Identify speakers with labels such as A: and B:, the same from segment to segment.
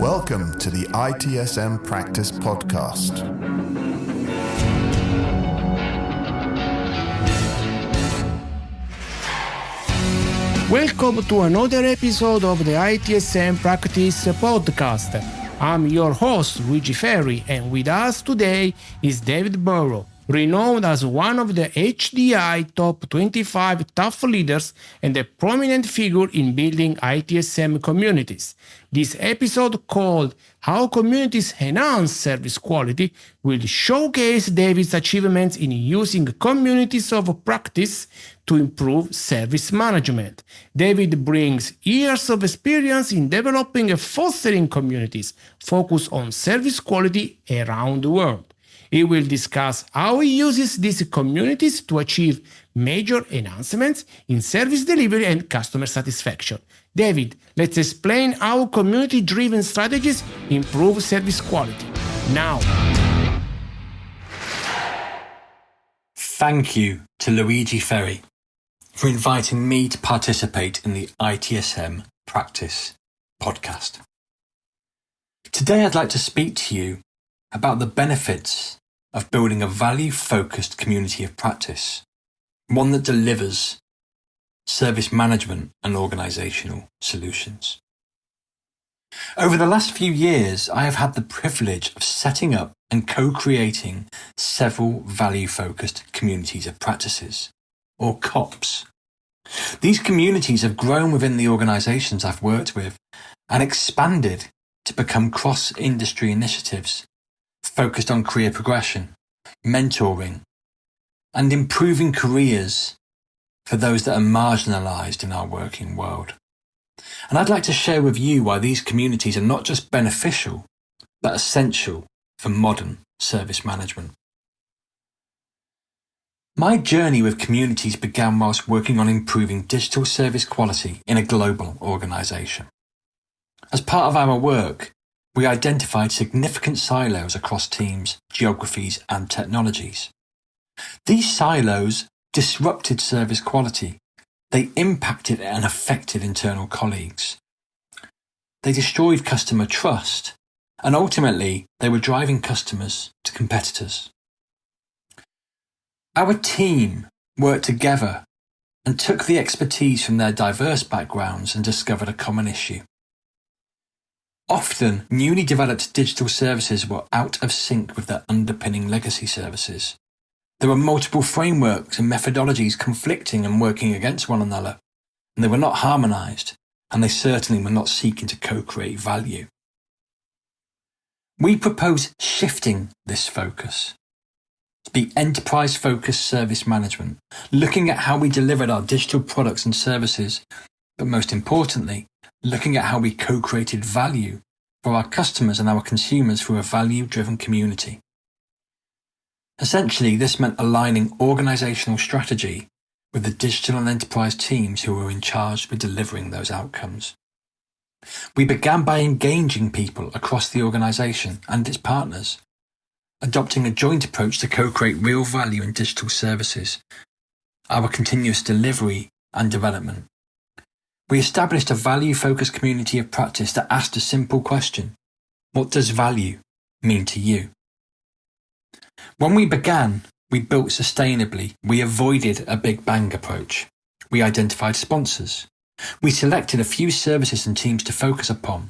A: Welcome to the ITSM Practice Podcast.
B: Welcome to another episode of the ITSM Practice Podcast. I'm your host, Luigi Ferri, and with us today is David Barrow, renowned as one of the HDI top 25 tough leaders and a prominent figure in building ITSM communities. This episode, called How Communities Enhance Service Quality, will showcase David's achievements in using communities of practice to improve service management. David brings years of experience in developing and fostering communities focused on service quality around the world. He will discuss how he uses these communities to achieve major enhancements in service delivery and customer satisfaction. David, let's explain how community-driven strategies improve service quality. Now.
C: Thank you to Luigi Ferri for inviting me to participate in the ITSM Practice Podcast. Today I'd like to speak to you about the benefits of building a value-focused community of practice, one that delivers service management and organizational solutions. Over the last few years, I have had the privilege of setting up and co-creating several value-focused communities of practices, or COPs. These communities have grown within the organizations I've worked with and expanded to become cross-industry initiatives focused on career progression, mentoring, and improving careers for those that are marginalized in our working world. And I'd like to share with you why these communities are not just beneficial, but essential for modern service management. My journey with communities began whilst working on improving digital service quality in a global organization. As part of our work, we identified significant silos across teams, geographies, and technologies. These silos disrupted service quality. They impacted and affected internal colleagues. They destroyed customer trust, and ultimately, they were driving customers to competitors. Our team worked together and took the expertise from their diverse backgrounds and discovered a common issue. Often, newly developed digital services were out of sync with their underpinning legacy services. There were multiple frameworks and methodologies conflicting and working against one another, and they were not harmonized, and they certainly were not seeking to co-create value. We propose shifting this focus to be enterprise-focused service management, looking at how we delivered our digital products and services, but most importantly, looking at how we co-created value for our customers and our consumers through a value-driven community. Essentially, this meant aligning organizational strategy with the digital and enterprise teams who were in charge with delivering those outcomes. We began by engaging people across the organization and its partners, adopting a joint approach to co-create real value in digital services, our continuous delivery and development. We established a value-focused community of practice that asked a simple question: what does value mean to you? When we began, we built sustainably. We avoided a big bang approach. We identified sponsors. We selected a few services and teams to focus upon,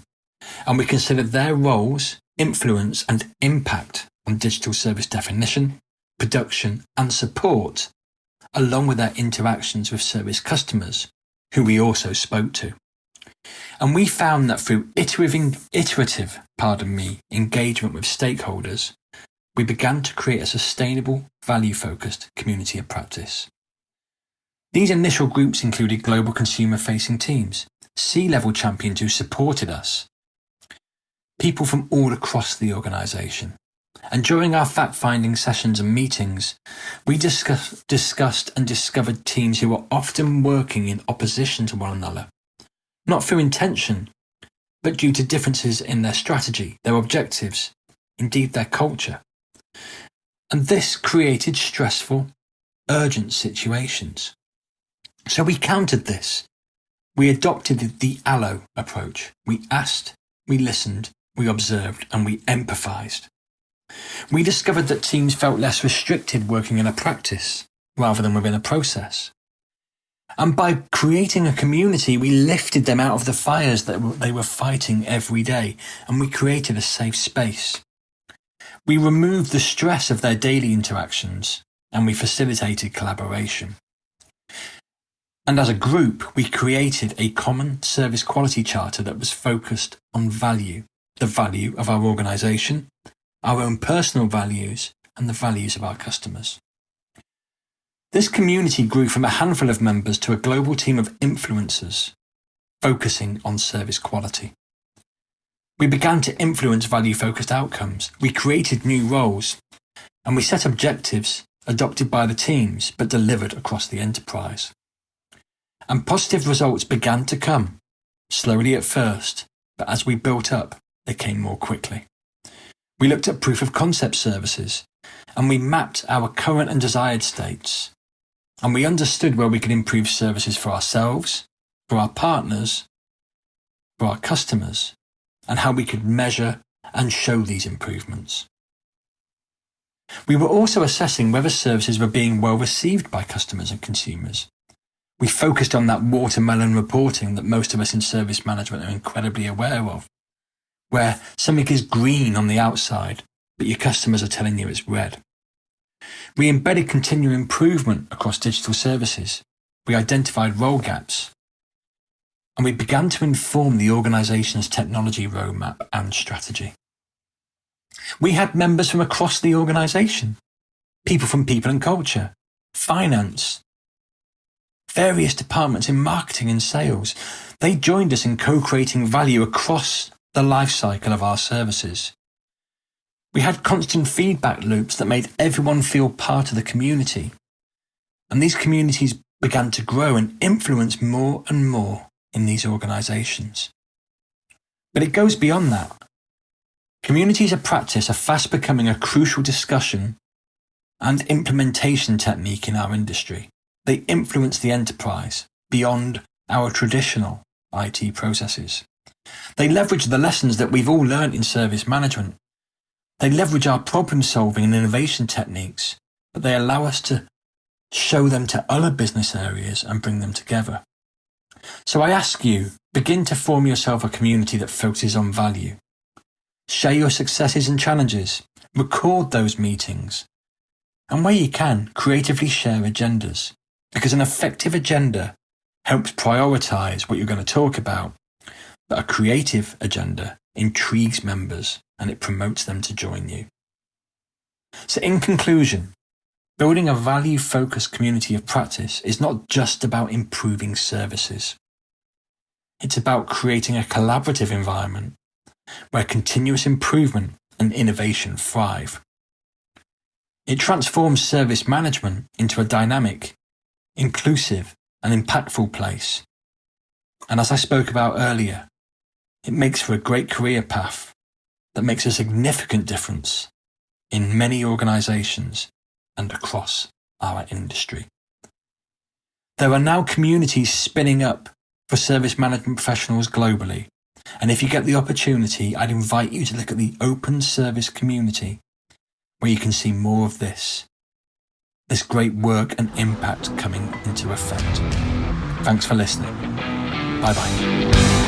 C: and we considered their roles, influence, and impact on digital service definition, production, and support, along with their interactions with service customers, who we also spoke to. And we found that through iterative engagement with stakeholders, we began to create a sustainable, value-focused community of practice. These initial groups included global consumer-facing teams, C-level champions who supported us, people from all across the organisation. And during our fact-finding sessions and meetings, we discussed and discovered teams who were often working in opposition to one another, not through intention, but due to differences in their strategy, their objectives, indeed their culture. And this created stressful, urgent situations. So we countered this. We adopted the ALLO approach. We asked, we listened, we observed, and we empathized. We discovered that teams felt less restricted working in a practice rather than within a process. And by creating a community, we lifted them out of the fires that they were fighting every day, and we created a safe space. We removed the stress of their daily interactions, and we facilitated collaboration. And as a group, we created a common service quality charter that was focused on value, the value of our organisation, our own personal values, and the values of our customers. This community grew from a handful of members to a global team of influencers, focusing on service quality. We began to influence value-focused outcomes. We created new roles, and we set objectives adopted by the teams but delivered across the enterprise. And positive results began to come, slowly at first, but as we built up, they came more quickly. We looked at proof of concept services, and we mapped our current and desired states. And we understood where we could improve services for ourselves, for our partners, for our customers, and how we could measure and show these improvements. We were also assessing whether services were being well received by customers and consumers. We focused on that watermelon reporting that most of us in service management are incredibly aware of, where something is green on the outside, but your customers are telling you it's red. We embedded continual improvement across digital services. We identified role gaps, and we began to inform the organisation's technology roadmap and strategy. We had members from across the organisation, people from people and culture, finance, various departments in marketing and sales. They joined us in co-creating value across the life cycle of our services. We had constant feedback loops that made everyone feel part of the community. And these communities began to grow and influence more and more in these organisations. But it goes beyond that. Communities of practice are fast becoming a crucial discussion and implementation technique in our industry. They influence the enterprise beyond our traditional IT processes. They leverage the lessons that we've all learned in service management. They leverage our problem-solving and innovation techniques, but they allow us to show them to other business areas and bring them together. So I ask you, begin to form yourself a community that focuses on value. Share your successes and challenges. Record those meetings. And where you can, creatively share agendas, because an effective agenda helps prioritise what you're going to talk about, but a creative agenda intrigues members and it promotes them to join you. So in conclusion, building a value-focused community of practice is not just about improving services. It's about creating a collaborative environment where continuous improvement and innovation thrive. It transforms service management into a dynamic, inclusive, and impactful place. And as I spoke about earlier, it makes for a great career path that makes a significant difference in many organisations and across our industry. There are now communities spinning up for service management professionals globally. And if you get the opportunity, I'd invite you to look at the open service community where you can see more of this great work and impact coming into effect. Thanks for listening. Bye-bye.